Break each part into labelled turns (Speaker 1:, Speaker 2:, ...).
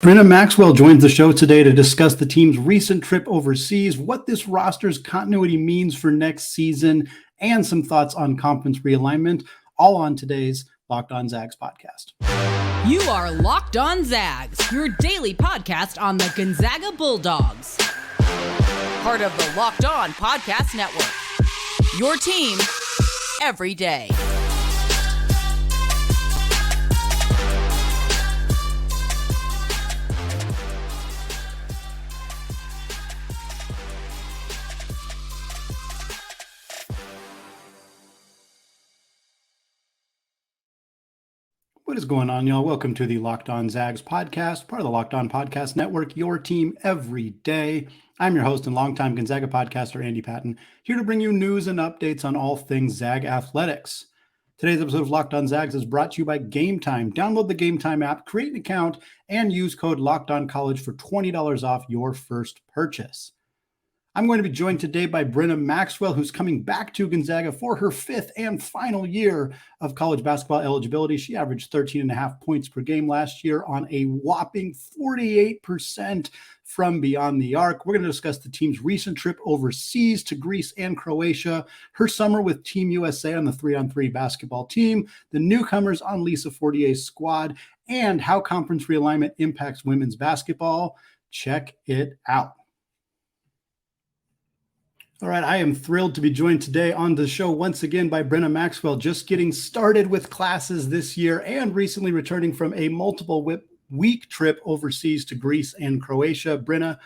Speaker 1: Brynna Maxwell joins the show today to discuss the team's recent trip overseas, what this roster's continuity means for next season, and some thoughts on conference realignment, all on today's Locked On Zags podcast.
Speaker 2: You are Locked On Zags, your daily podcast on the Gonzaga Bulldogs. Part of the Locked On Podcast Network. Your team every day.
Speaker 1: What is going on, y'all? Welcome to the Locked On Zags podcast, part of the Locked On Podcast Network, your team every day. I'm your host and longtime Gonzaga podcaster, Andy Patton, here to bring you news and updates on all things Zag athletics. Today's episode of Locked On Zags is brought to you by Gametime. Download the Gametime app, create an account, and use code LOCKEDONCollege for $20 off your first purchase. I'm going to be joined today by Brynna Maxwell, who's coming back to Gonzaga for her fifth and final year of college basketball eligibility. She averaged 13.5 points per game last year on a whopping 48% from beyond the arc. We're going to discuss the team's recent trip overseas to Greece and Croatia, her summer with Team USA on the 3-on-3 basketball team, the newcomers on Lisa Fortier's squad, and how conference realignment impacts women's basketball. Check it out. All right, I am thrilled to be joined today on the show once again by Brynna Maxwell, just getting started with classes this year and recently returning from a multiple-week trip overseas to Greece and Croatia. Brynna,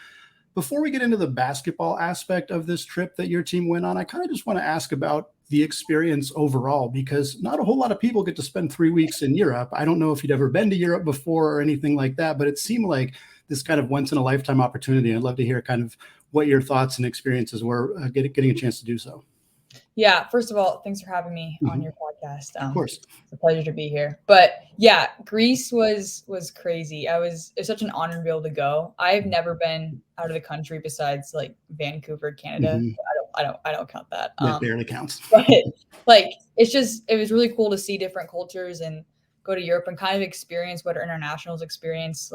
Speaker 1: before we get into the basketball aspect of this trip that your team went on, I kind of just want to ask about the experience overall, because not a whole lot of people get to spend 3 weeks in Europe. I don't know if you'd ever been to Europe before or anything like that, but it seemed like this kind of once-in-a-lifetime opportunity. I'd love to hear kind of what your thoughts and experiences were getting a chance to do so.
Speaker 3: Yeah, first of all, thanks for having me on your podcast.
Speaker 1: Of course.
Speaker 3: It's a pleasure to be here. But yeah, Greece was crazy. It's such an honor to be able to go. I've never been out of the country besides like Vancouver, Canada. I don't count that.
Speaker 1: That barely counts.
Speaker 3: But like it was really cool to see different cultures and go to Europe and kind of experience what our internationals experience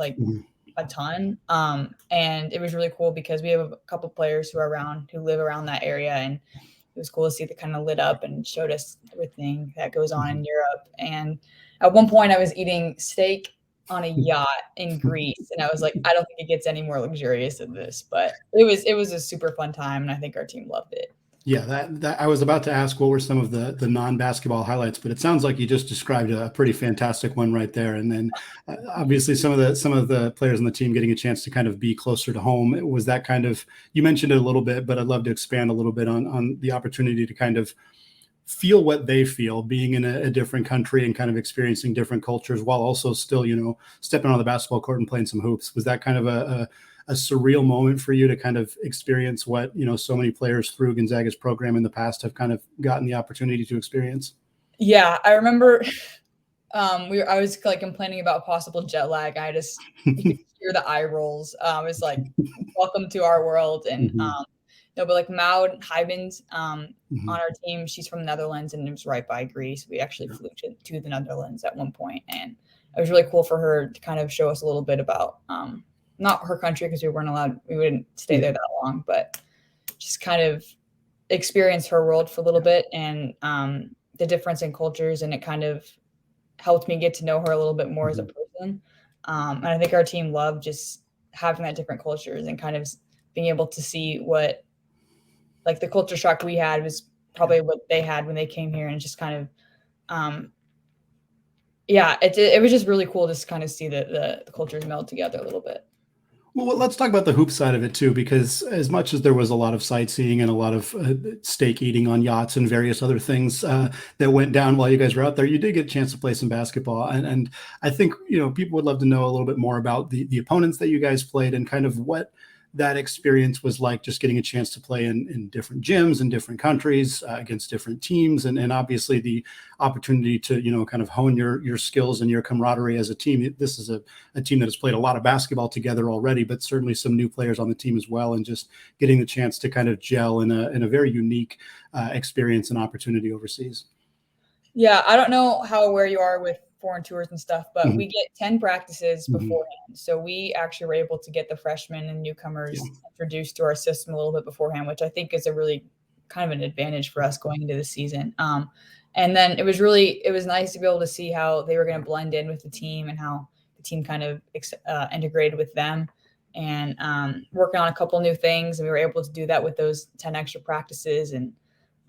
Speaker 3: a ton. And it was really cool because we have a couple players who live around that area, and it was cool to see that kind of lit up and showed us everything that goes on in Europe. And at one point I was eating steak on a yacht in Greece, and I was like, I don't think it gets any more luxurious than this, but it was a super fun time, and I think our team loved it.
Speaker 1: Yeah, that I was about to ask what were some of the non-basketball highlights, but it sounds like you just described a pretty fantastic one right there. And then obviously some of the players on the team getting a chance to kind of be closer to home. Was that kind of, you mentioned it a little bit, but I'd love to expand a little bit on the opportunity to kind of feel what they feel being in a different country and kind of experiencing different cultures while also still, stepping on the basketball court and playing some hoops. Was that kind of a surreal moment for you to kind of experience what, so many players through Gonzaga's program in the past have kind of gotten the opportunity to experience?
Speaker 3: Yeah, I remember I was like complaining about possible jet lag. I just hear the eye rolls. I was like, welcome to our world. And but like Maud Hybens on our team, she's from the Netherlands, and it was right by Greece. We actually flew to the Netherlands at one point, and it was really cool for her to kind of show us a little bit about not her country, because we wouldn't stay there that long, but just kind of experience her world for a little bit, and the difference in cultures. And it kind of helped me get to know her a little bit more as a person. And I think our team loved just having that different cultures and kind of being able to see what, like, the culture shock we had was probably what they had when they came here. And just kind of, it was just really cool to kind of see the cultures meld together a little bit.
Speaker 1: Well, let's talk about the hoop side of it too, because as much as there was a lot of sightseeing and a lot of steak eating on yachts and various other things that went down while you guys were out there, you did get a chance to play some basketball. And I think, people would love to know a little bit more about the opponents that you guys played and kind of what that experience was like, just getting a chance to play in different gyms in different countries against different teams. And obviously the opportunity to, kind of hone your skills and your camaraderie as a team. This is a team that has played a lot of basketball together already, but certainly some new players on the team as well. And just getting the chance to kind of gel in a very unique experience and opportunity overseas.
Speaker 3: Yeah, I don't know how aware you are with foreign tours and stuff, but we get 10 practices beforehand. So we actually were able to get the freshmen and newcomers introduced to our system a little bit beforehand, which I think is a really kind of an advantage for us going into the season. And then it was nice to be able to see how they were going to blend in with the team and how the team kind of integrated with them, and working on a couple new things. And we were able to do that with those 10 extra practices. And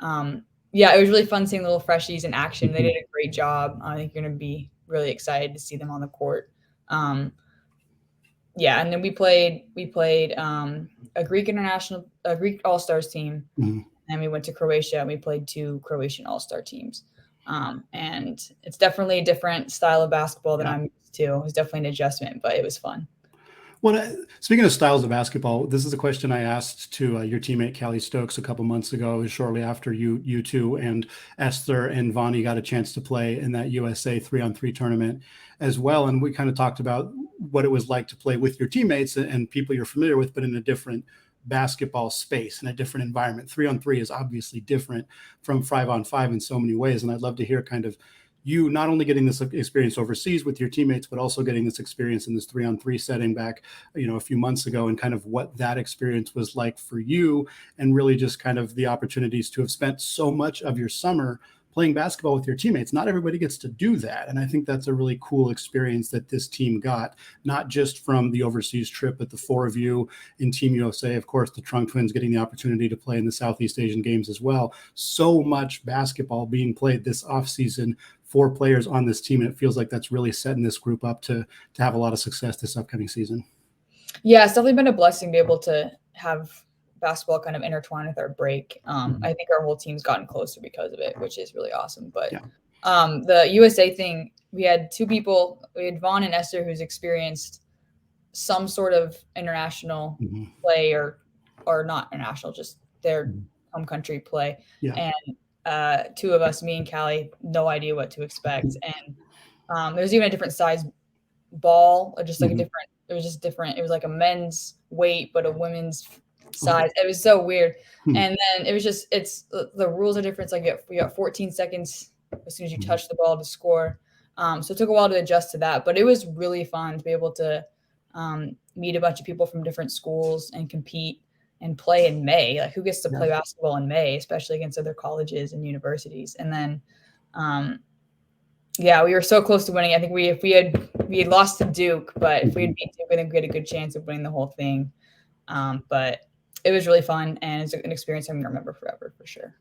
Speaker 3: it was really fun seeing the little freshies in action. They did a great job. I think you're going to be really excited to see them on the court. And then we played a Greek All-Stars team. And we went to Croatia and we played 2 Croatian All-Star teams. And it's definitely a different style of basketball than I'm used to. It was definitely an adjustment, but it was fun.
Speaker 1: Well, speaking of styles of basketball, this is a question I asked to your teammate Callie Stokes a couple months ago, shortly after you two and Esther and Vonnie got a chance to play in that USA 3-on-3 tournament as well. And we kind of talked about what it was like to play with your teammates and people you're familiar with, but in a different basketball space, in a different environment. 3-on-3 is obviously different from 5-on-5 in so many ways. And I'd love to hear kind of you not only getting this experience overseas with your teammates, but also getting this experience in this 3-on-3 setting back, a few months ago, and kind of what that experience was like for you, and really just kind of the opportunities to have spent so much of your summer playing basketball with your teammates. Not everybody gets to do that. And I think that's a really cool experience that this team got, not just from the overseas trip, but the 4 of you in Team USA, of course, the Truong twins getting the opportunity to play in the Southeast Asian Games as well. So much basketball being played this offseason, 4 players on this team. And it feels like that's really setting this group up to have a lot of success this upcoming season.
Speaker 3: Yeah, it's definitely been a blessing to be able to have basketball kind of intertwined with our break. I think our whole team's gotten closer because of it, which is really awesome. But the USA thing, we had 2 people. We had Yvonne and Esther, who's experienced some sort of international play or not international, just their home country play. And 2 of us, me and Kayleigh, no idea what to expect. And there was even a different size ball, just like it was just different. It was like a men's weight, but a women's size. It was so weird. And then it was just, the rules are different. It's like we got 14 seconds as soon as you touch the ball to score. So it took a while to adjust to that, but it was really fun to be able to meet a bunch of people from different schools and compete and play in May. Like, who gets to play basketball in May, especially against other colleges and universities? And then, we were so close to winning. I think we had lost to Duke, but if we had beat Duke, I think we had a good chance of winning the whole thing. But it was really fun, and it's an experience I'm going to remember forever, for sure.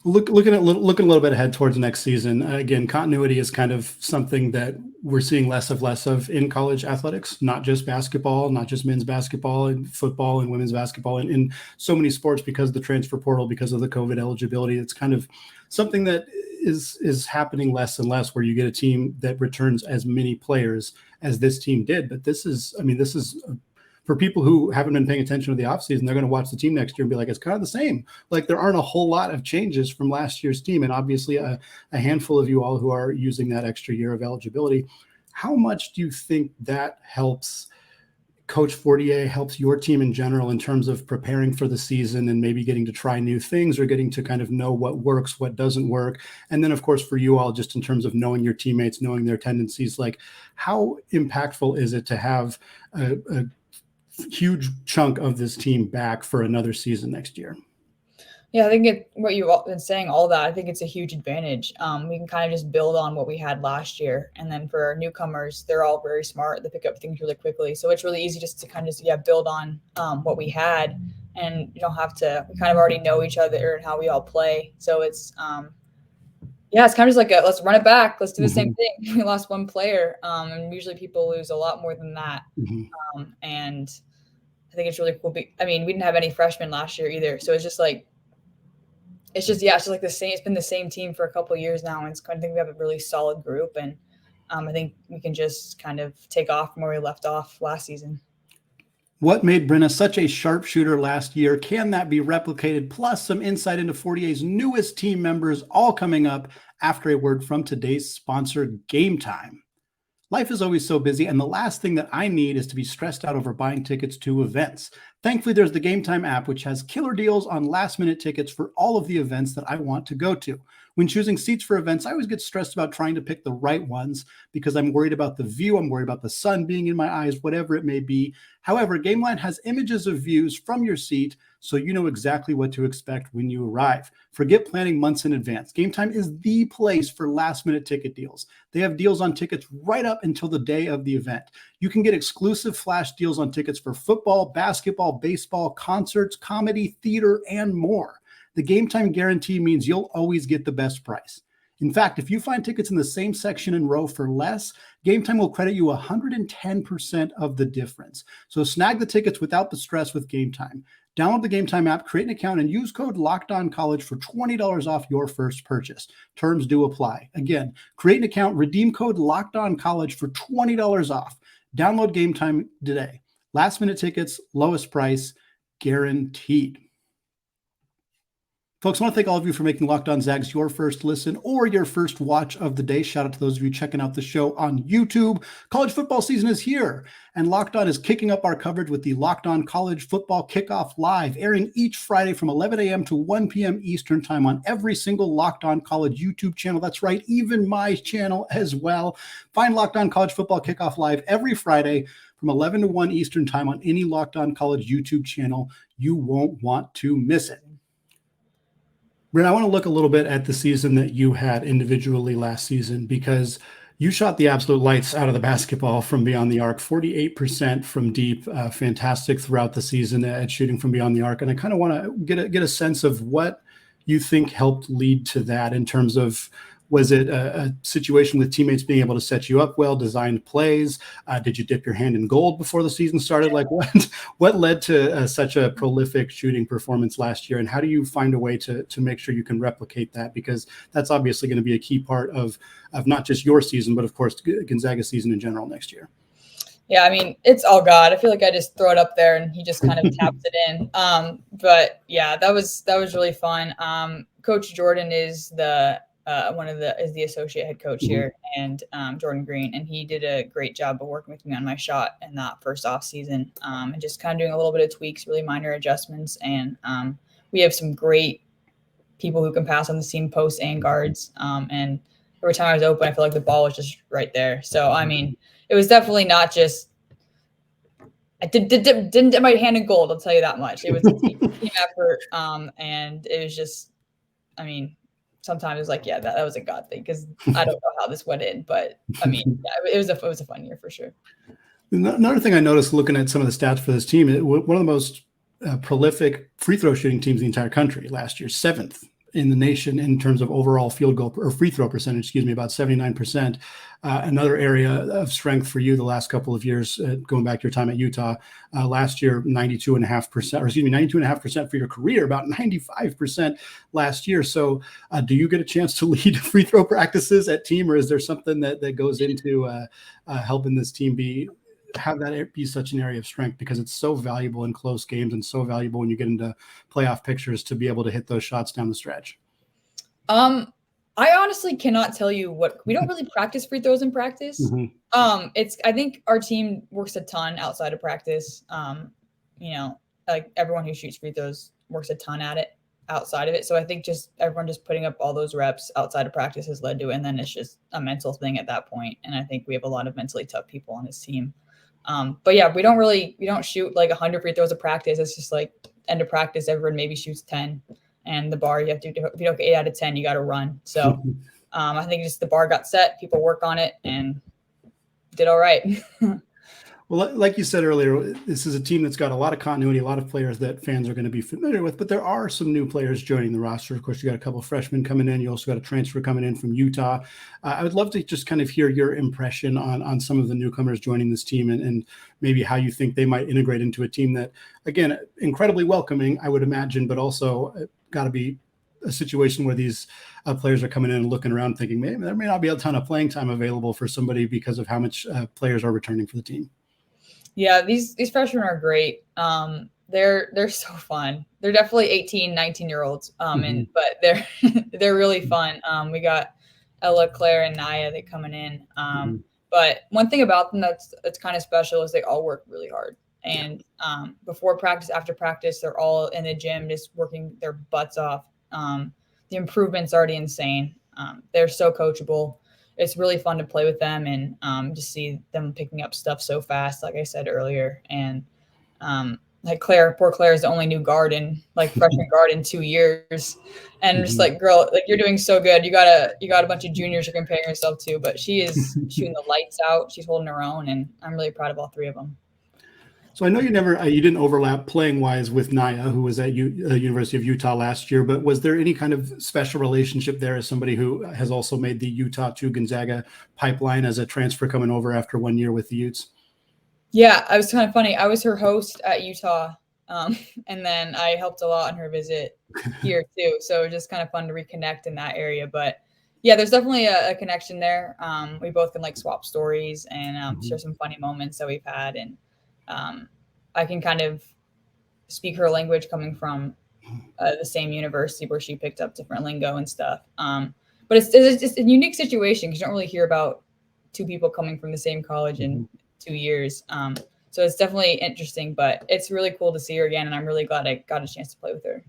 Speaker 1: Looking a little bit ahead towards next season, again, continuity is kind of something that we're seeing less of in college athletics, not just basketball, not just men's basketball and football and women's basketball, and in so many sports because of the transfer portal, because of the COVID eligibility. It's kind of something that is happening less and less, where you get a team that returns as many players as this team did. But this is for people who haven't been paying attention to the offseason, they're going to watch the team next year and be like, it's kind of the same. Like, there aren't a whole lot of changes from last year's team. And obviously a handful of you all who are using that extra year of eligibility. How much do you think that helps Coach Fortier, helps your team in general in terms of preparing for the season and maybe getting to try new things or getting to kind of know what works, what doesn't work? And then, of course, for you all, just in terms of knowing your teammates, knowing their tendencies, like, how impactful is it to have a huge chunk of this team back for another season next year?
Speaker 3: Yeah, I think what you've been saying, all that, I think it's a huge advantage. We can kind of just build on what we had last year. And then for our newcomers, they're all very smart. They pick up things really quickly. So it's really easy just to kind of build on what we had. And you don't have to, we kind of already know each other and how we all play. So it's, it's kind of just like let's run it back. Let's do the same thing. We lost 1 player. And usually people lose a lot more than that. And I think it's really cool. We didn't have any freshmen last year either. So it's just like the same. It's been the same team for a couple of years now. And I think we have a really solid group. And I think we can just kind of take off from where we left off last season.
Speaker 1: What made Brynna such a sharpshooter last year? Can that be replicated? Plus some insight into Fortier's newest team members, all coming up after a word from today's sponsor, Gametime. Life is always so busy, and the last thing that I need is to be stressed out over buying tickets to events. Thankfully, there's the Gametime app, which has killer deals on last-minute tickets for all of the events that I want to go to. When choosing seats for events, I always get stressed about trying to pick the right ones because I'm worried about the view, I'm worried about the sun being in my eyes, whatever it may be. However, Gameline has images of views from your seat, so you know exactly what to expect when you arrive. Forget planning months in advance. Gametime is the place for last-minute ticket deals. They have deals on tickets right up until the day of the event. You can get exclusive flash deals on tickets for football, basketball, baseball, concerts, comedy, theater, and more. The Gametime guarantee means you'll always get the best price. In fact, if you find tickets in the same section and row for less, Gametime will credit you 110% of the difference. So snag the tickets without the stress with Gametime. Download the Gametime app, create an account, and use code LOCKEDONCollege for $20 off your first purchase. Terms do apply. Again, create an account, redeem code LOCKEDONCollege for $20 off. Download Gametime today. Last minute tickets, lowest price, guaranteed. Folks, I want to thank all of you for making Locked On Zags your first listen or your first watch of the day. Shout out to those of you checking out the show on YouTube. College football season is here, and Locked On is kicking up our coverage with the Locked On College Football Kickoff Live, airing each Friday from 11 a.m. to 1 p.m. Eastern Time on every single Locked On College YouTube channel. That's right, even my channel as well. Find Locked On College Football Kickoff Live every Friday from 11 to 1 Eastern Time on any Locked On College YouTube channel. You won't want to miss it. Brynna, I want to look a little bit at the season that you had individually last season, because you shot the absolute lights out of the basketball from beyond the arc, 48% from deep, fantastic throughout the season at shooting from beyond the arc. And I kind of want to get a sense of what you think helped lead to that in terms of, was it a situation with teammates being able to set you up well, designed plays? Did you dip your hand in gold before the season started? Like what led to such a prolific shooting performance last year? And how do you find a way to make sure you can replicate that? Because that's obviously going to be a key part of not just your season, but of course, Gonzaga's season in general next year.
Speaker 3: Yeah, I mean, it's all God. I feel like I just throw it up there and he just kind of taps it in. But yeah, that was really fun. Coach Jordan is the associate head coach here, and Jordan Green, and he did a great job of working with me on my shot in that first off season, and just kind of doing a little bit of tweaks, really minor adjustments. And we have some great people who can pass on the seam, posts and guards. And every time I was open, I feel like the ball was just right there. So I mean, it was definitely not just I didn't dip my hand in gold. I'll tell you that much. It was a team effort, and it was just, I mean, sometimes it's like, yeah, that was a God thing, because I don't know how this went in, but I mean, yeah, it was a fun year for sure.
Speaker 1: Another thing I noticed looking at some of the stats for this team, one of the most prolific free throw shooting teams in the entire country last year, 7th in the nation in terms of overall field goal or free throw percentage, about 79%. Another area of strength for you the last couple of years, going back to your time at Utah, last year, 92.5% for your career, about 95% last year. So do you get a chance to lead free throw practices at team, or is there something that goes into helping this team have that be such an area of strength, because it's so valuable in close games and so valuable when you get into playoff pictures to be able to hit those shots down the stretch?
Speaker 3: I honestly cannot tell you we don't really practice free throws in practice. I think our team works a ton outside of practice. Like everyone who shoots free throws works a ton at it outside of it. So I think just everyone just putting up all those reps outside of practice has led to it. And then it's just a mental thing at that point. And I think we have a lot of mentally tough people on this team. But yeah, we don't shoot like 100 free throws of practice. It's just like end of practice, everyone maybe shoots 10, and the bar if you don't get 8 out of 10, you got to run. So I think just the bar got set, people work on it, and did all right.
Speaker 1: Well, like you said earlier, this is a team that's got a lot of continuity, a lot of players that fans are going to be familiar with, but there are some new players joining the roster. Of course, you got a couple of freshmen coming in. You also got a transfer coming in from Utah. I would love to just kind of hear your impression on some of the newcomers joining this team, and maybe how you think they might integrate into a team that, again, incredibly welcoming, I would imagine, but also got to be a situation where these players are coming in and looking around thinking, maybe there may not be a ton of playing time available for somebody because of how much players are returning for the team.
Speaker 3: Yeah, these freshmen are great. They're so fun. They're definitely 18, 19-year-olds. But they're really fun. We got Ella, Claire, and Naya, they coming in. But one thing about them that's kind of special is they all work really hard. And before practice, after practice, they're all in the gym just working their butts off. The improvement's already insane. They're so coachable. It's really fun to play with them and just see them picking up stuff so fast, like I said earlier. And like poor Claire is the only new guard in like freshman guard in 2 years. And just like, girl, like you're doing so good. You got a bunch of juniors you're comparing yourself to, but she is shooting the lights out. She's holding her own, and I'm really proud of all three of them.
Speaker 1: So I know you didn't overlap playing wise with Naya, who was at University of Utah last year, but was there any kind of special relationship there as somebody who has also made the Utah to Gonzaga pipeline as a transfer coming over after 1 year with the Utes?
Speaker 3: Yeah, I was kind of funny. I was her host at Utah, and then I helped a lot on her visit here too. So it was just kind of fun to reconnect in that area. But yeah, there's definitely a connection there. We both can like swap stories and share some funny moments that we've had. And I can kind of speak her language coming from the same university where she picked up different lingo and stuff. But it's a unique situation because you don't really hear about two people coming from the same college in 2 years. So it's definitely interesting, but it's really cool to see her again. And I'm really glad I got a chance to play with her.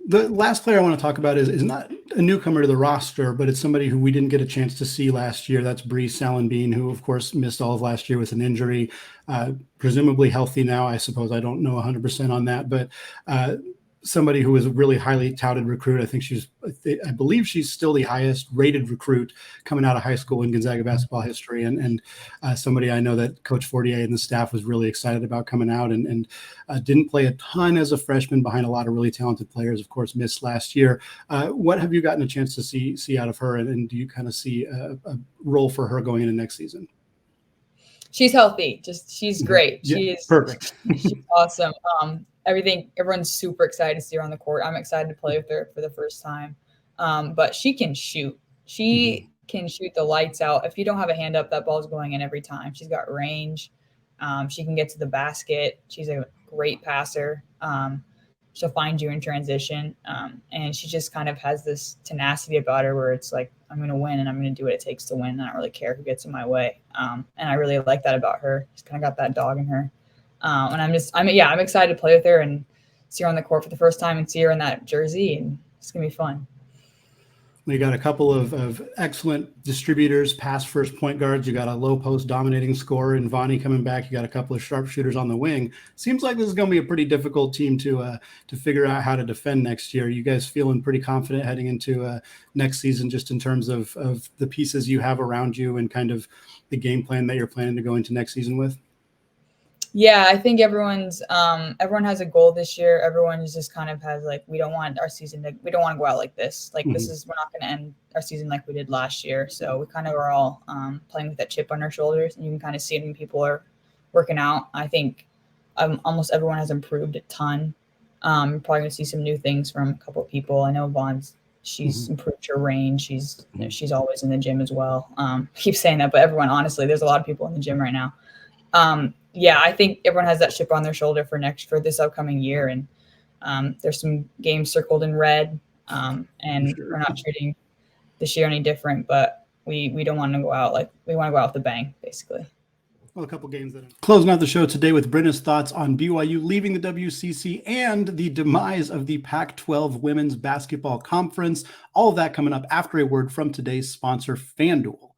Speaker 1: The last player I want to talk about is not a newcomer to the roster, but it's somebody who we didn't get a chance to see last year. That's Bree Salenbean, who, of course, missed all of last year with an injury, presumably healthy now. I suppose I don't know 100% on that, but somebody who was a really highly touted recruit. I believe she's still the highest rated recruit coming out of high school in Gonzaga basketball history. And somebody I know that Coach Fortier and the staff was really excited about coming out and didn't play a ton as a freshman behind a lot of really talented players, of course, missed last year. What have you gotten a chance to see out of her? And do you kind of see a role for her going into next season?
Speaker 3: She's healthy. She's great.
Speaker 1: Yeah,
Speaker 3: She's
Speaker 1: perfect.
Speaker 3: She's awesome. Everyone's super excited to see her on the court. I'm excited to play with her for the first time. But she can shoot. She can shoot the lights out. If you don't have a hand up, that ball's going in every time. She's got range. She can get to the basket. She's a great passer. She'll find you in transition. And she just kind of has this tenacity about her where it's like, I'm going to win and I'm going to do what it takes to win. I don't really care who gets in my way. And I really like that about her. She's kind of got that dog in her. And I'm excited to play with her and see her on the court for the first time and see her in that jersey. And it's going to be fun.
Speaker 1: We got a couple of excellent distributors, pass first point guards. You got a low post dominating scorer in Vonnie coming back. You got a couple of sharpshooters on the wing. Seems like this is going to be a pretty difficult team to figure out how to defend next year. You guys feeling pretty confident heading into next season, just in terms of the pieces you have around you and kind of the game plan that you're planning to go into next season with?
Speaker 3: Yeah, I think everyone has a goal this year. Everyone just kind of has like, we don't want to go out like this. Like we're not going to end our season like we did last year. So we kind of are all playing with that chip on our shoulders, and you can kind of see it when people are working out. I think almost everyone has improved a ton. You're probably going to see some new things from a couple of people. I know Yvonne's, she's improved her range. She's always in the gym as well. I keep saying that, but everyone, honestly, there's a lot of people in the gym right now. Yeah, I think everyone has that chip on their shoulder for this upcoming year. And there's some games circled in red. And we're not treating this year any different, but we don't want to go out we want to go out with a bang, basically.
Speaker 1: Well, a couple games that are closing out the show today with Brynna's thoughts on BYU leaving the WCC and the demise of the Pac-12 Women's Basketball Conference. All of that coming up after a word from today's sponsor, FanDuel.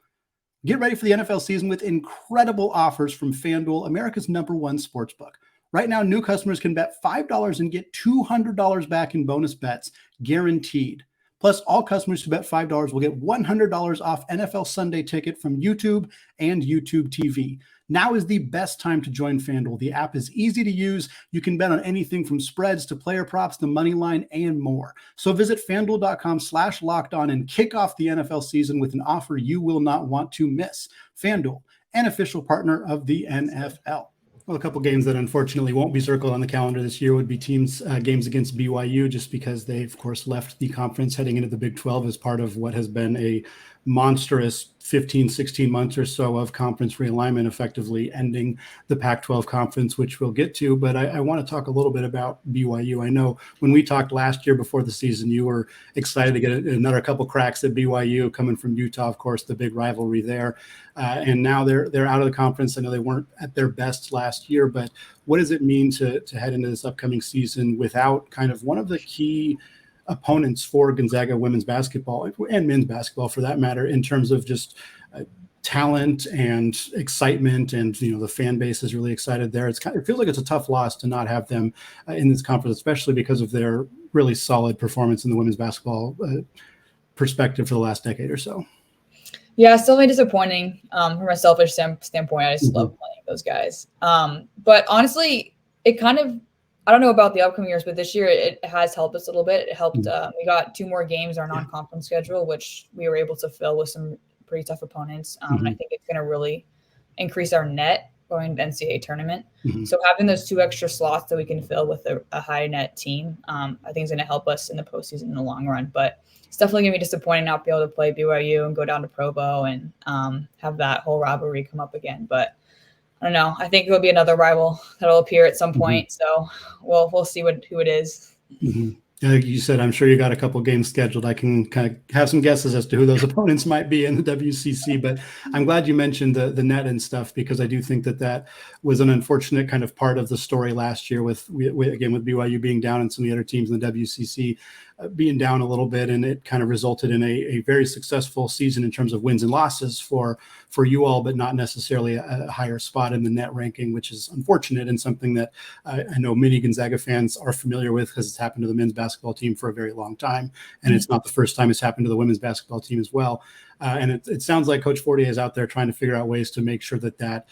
Speaker 1: Get ready for the NFL season with incredible offers from FanDuel, America's #1 sportsbook. Right now, new customers can bet $5 and get $200 back in bonus bets, guaranteed. Plus, all customers who bet $5 will get $100 off NFL Sunday Ticket from YouTube and YouTube TV. Now is the best time to join FanDuel. The app is easy to use. You can bet on anything from spreads to player props, the money line, and more. So visit FanDuel.com/lockedon and kick off the NFL season with an offer you will not want to miss. FanDuel, an official partner of the NFL. Well, a couple games that unfortunately won't be circled on the calendar this year would be games against BYU, just because they, of course, left the conference heading into the Big 12 as part of what has been a monstrous 15, 16 months or so of conference realignment, effectively ending the Pac-12 conference, which we'll get to. But I want to talk a little bit about BYU. I know when we talked last year before the season, you were excited to get another couple cracks at BYU, coming from Utah, of course, the big rivalry there. And now they're out of the conference. I know they weren't at their best last year, but what does it mean to head into this upcoming season without kind of one of the key opponents for Gonzaga women's basketball and men's basketball, for that matter, in terms of just talent and excitement, and the fan base is really excited there. It feels like it's a tough loss to not have them in this conference, especially because of their really solid performance in the women's basketball perspective for the last decade or so.
Speaker 3: Yeah, still very disappointing from a selfish standpoint. I just love playing those guys. But honestly, it kind of, I don't know about the upcoming years, but this year it has helped us a little bit. It helped. We got 2 more games on our non-conference schedule, which we were able to fill with some pretty tough opponents. And I think it's going to really increase our net going to NCAA tournament. So having those 2 extra slots that we can fill with a high net team, I think is going to help us in the postseason in the long run. But it's definitely going to be disappointing not be able to play BYU and go down to Provo and have that whole rivalry come up again. But I don't know. I think it'll be another rival that'll appear at some point. So we'll see who it is.
Speaker 1: Like you said, I'm sure you got a couple games scheduled. I can kind of have some guesses as to who those opponents might be in the WCC, but I'm glad you mentioned the net and stuff, because I do think that was an unfortunate kind of part of the story last year with BYU being down and some of the other teams in the WCC being down a little bit, and it kind of resulted in a very successful season in terms of wins and losses for you all, but not necessarily a higher spot in the net ranking, which is unfortunate, and something that I know many Gonzaga fans are familiar with, because it's happened to the men's basketball team for a very long time, and it's not the first time it's happened to the women's basketball team as well. And it sounds like Coach Fortier is out there trying to figure out ways to make sure that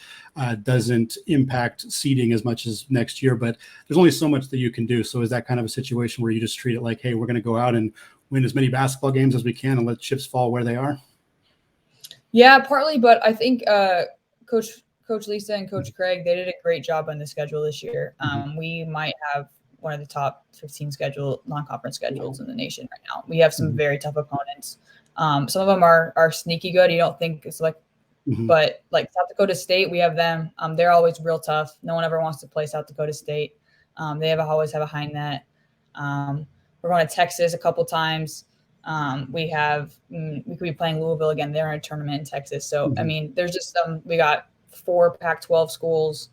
Speaker 1: doesn't impact seeding as much as next year. But there's only so much that you can do. So is that kind of a situation where you just treat it like, hey, we're going to go out and win as many basketball games as we can and let chips fall where they are?
Speaker 3: Yeah, partly. But I think Coach Lisa and Coach Craig, they did a great job on the schedule this year. We might have one of the top 15 non-conference schedules in the nation right now. We have some very tough opponents. Some of them are sneaky good. You don't think it's like, but like South Dakota State, we have them. They're always real tough. No one ever wants to play South Dakota State. They always have a high net. We're going to Texas a couple times. We could be playing Louisville again. They're in a tournament in Texas. So, I mean, there's just we got 4 Pac-12 schools.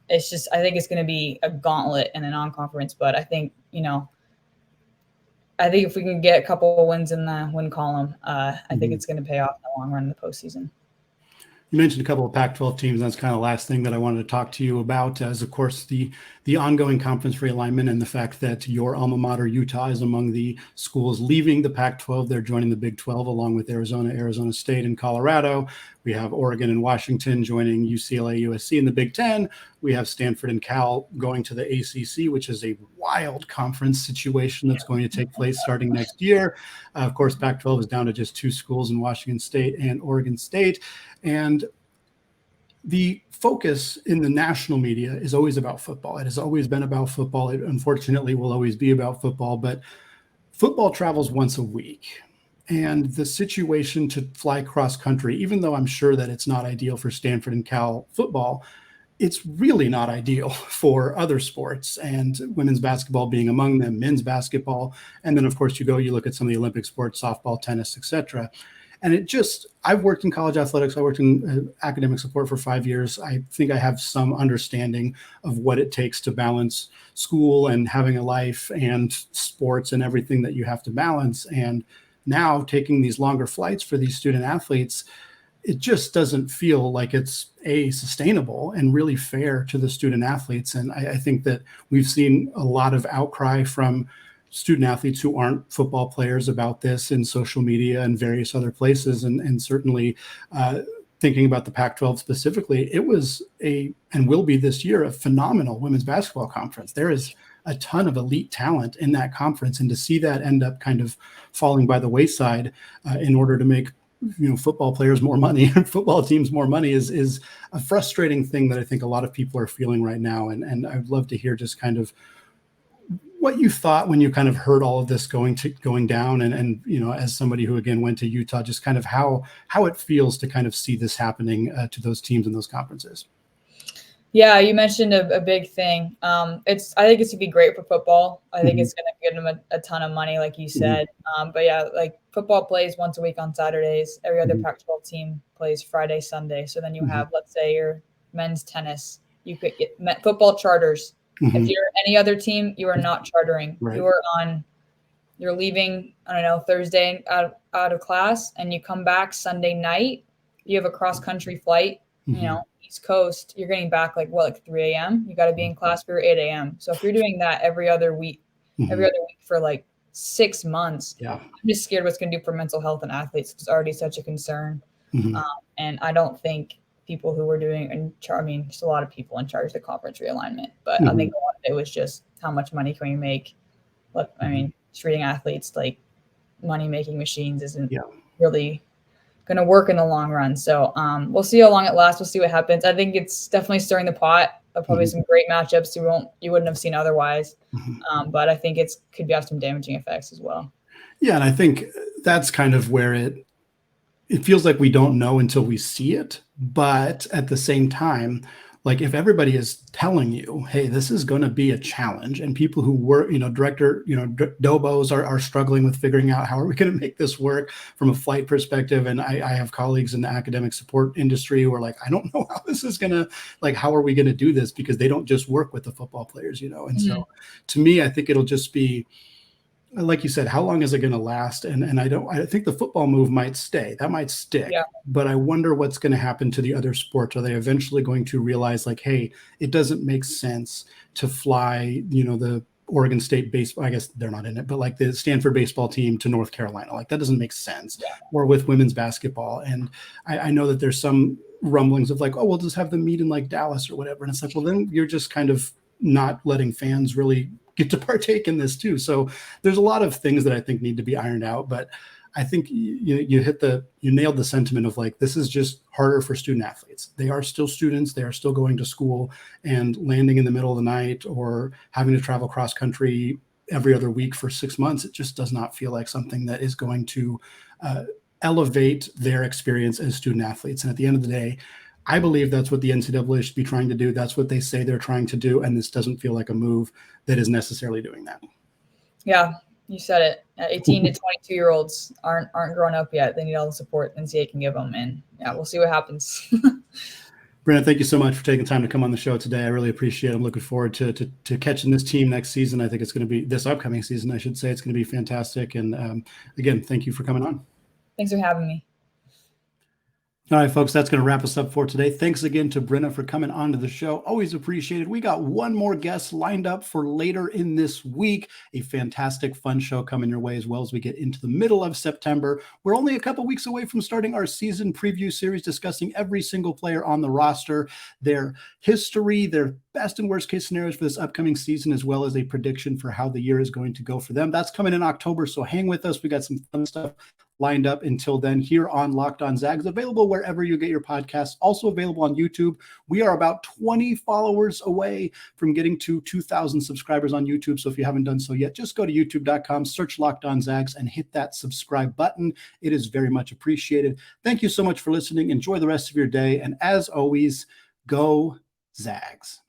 Speaker 3: It's just, I think it's going to be a gauntlet in a non-conference, but I think if we can get a couple of wins in the win column, I think it's going to pay off in the long run in the postseason.
Speaker 1: You mentioned a couple of Pac-12 teams. That's kind of the last thing that I wanted to talk to you about, as of course the ongoing conference realignment and the fact that your alma mater, Utah, is among the schools leaving the Pac-12. They're joining the Big 12 along with Arizona State, and Colorado. We have Oregon and Washington joining UCLA, USC in the Big 10. We have Stanford and Cal going to the ACC, which is a wild conference situation that's going to take place starting next year. Of course, Pac-12 is down to just 2 schools in Washington State and Oregon State. And the focus in the national media is always about football. It has always been about football. It unfortunately will always be about football, but football travels once a week. And the situation to fly cross country, even though I'm sure that it's not ideal for Stanford and Cal football, it's really not ideal for other sports, and women's basketball being among them, men's basketball. And then of course you look at some of the Olympic sports, softball, tennis, etc. And I've worked in college athletics. I worked in academic support for 5 years. I think I have some understanding of what it takes to balance school and having a life and sports and everything that you have to balance. And now taking these longer flights for these student athletes, it just doesn't feel like it's sustainable and really fair to the student athletes. And I think that we've seen a lot of outcry from student athletes who aren't football players about this in social media and various other places. And certainly thinking about the Pac-12 specifically, it was and will be this year, a phenomenal women's basketball conference. There is a ton of elite talent in that conference. And to see that end up kind of falling by the wayside in order to make football players more money, football teams more money is a frustrating thing that I think a lot of people are feeling right now. And I'd love to hear just kind of what you thought when you kind of heard all of this going down, and as somebody who again went to Utah, just kind of how it feels to kind of see this happening to those teams and those conferences.
Speaker 3: Yeah, you mentioned a big thing. I think it's gonna be great for football. I think it's gonna give them a ton of money, like you said. But yeah, like football plays once a week on Saturdays. Every other Pac-12 team plays Friday, Sunday. So then you have, let's say, your men's tennis. You could get football charters. If you're any other team, you are not chartering.
Speaker 1: Right.
Speaker 3: You're leaving, I don't know, Thursday out of class, and you come back Sunday night. You have a cross-country flight, East Coast. You're getting back like 3 a.m. You got to be in class for 8 a.m. So if you're doing that every other week for like 6 months, I'm just scared what's going to do for mental health and athletes. It's already such a concern. And I don't think people who were doing, there's a lot of people in charge of the conference realignment, but I think a lot of it was just how much money can we make? Treating athletes like money-making machines isn't really going to work in the long run. So we'll see how long it lasts. We'll see what happens. I think it's definitely stirring the pot of probably some great matchups you wouldn't have seen otherwise. But I think could have some damaging effects as well.
Speaker 1: Yeah, and I think that's kind of where it feels like we don't know until we see it. But at the same time, like if everybody is telling you, hey, this is going to be a challenge, and people who work, Dobos are struggling with figuring out how are we going to make this work from a flight perspective. And I have colleagues in the academic support industry who are like, I don't know how this is going to, like, how are we going to do this? Because they don't just work with the football players, And so to me, I think it'll just be, like you said, how long is it going to last? And I think the football move might stay. That might stick. Yeah. But I wonder what's going to happen to the other sports. Are they eventually going to realize, like, hey, it doesn't make sense to fly, the Oregon State baseball, I guess they're not in it, but like the Stanford baseball team to North Carolina. Like that doesn't make sense. Yeah. Or with women's basketball. And I know that there's some rumblings of like, oh, we'll just have them meet in like Dallas or whatever. And it's like, well, then you're just kind of not letting fans really get to partake in this too. So there's a lot of things that I think need to be ironed out, but I think you nailed the sentiment of like, this is just harder for student athletes. They are still students. They are still going to school, and landing in the middle of the night or having to travel cross country every other week for 6 months. It just does not feel like something that is going to elevate their experience as student athletes. And at the end of the day, I believe that's what the NCAA should be trying to do. That's what they say they're trying to do. And this doesn't feel like a move that is necessarily doing that. Yeah,
Speaker 3: you said it. 18 to 22-year-olds aren't grown up yet. They need all the support NCAA can give them. And yeah, we'll see what happens.
Speaker 1: Brynna, thank you so much for taking time to come on the show today. I really appreciate it. I'm looking forward to catching this team next season. I think it's going to be this upcoming season, I should say. It's going to be fantastic. And again, thank you for coming on.
Speaker 3: Thanks for having me.
Speaker 1: All right, folks, that's going to wrap us up for today. Thanks again to Brynna for coming onto the show. Always appreciated. We got one more guest lined up for later in this week. A fantastic, fun show coming your way as well as we get into the middle of September. We're only a couple weeks away from starting our season preview series, discussing every single player on the roster, their history, their best and worst case scenarios for this upcoming season, as well as a prediction for how the year is going to go for them. That's coming in October, so hang with us. We got some fun stuff lined up until then here on Locked On Zags, available wherever you get your podcasts, also available on YouTube. We are about 20 followers away from getting to 2,000 subscribers on YouTube. So if you haven't done so yet, just go to youtube.com, search Locked On Zags, and hit that subscribe button. It is very much appreciated. Thank you so much for listening. Enjoy the rest of your day. And as always, go Zags.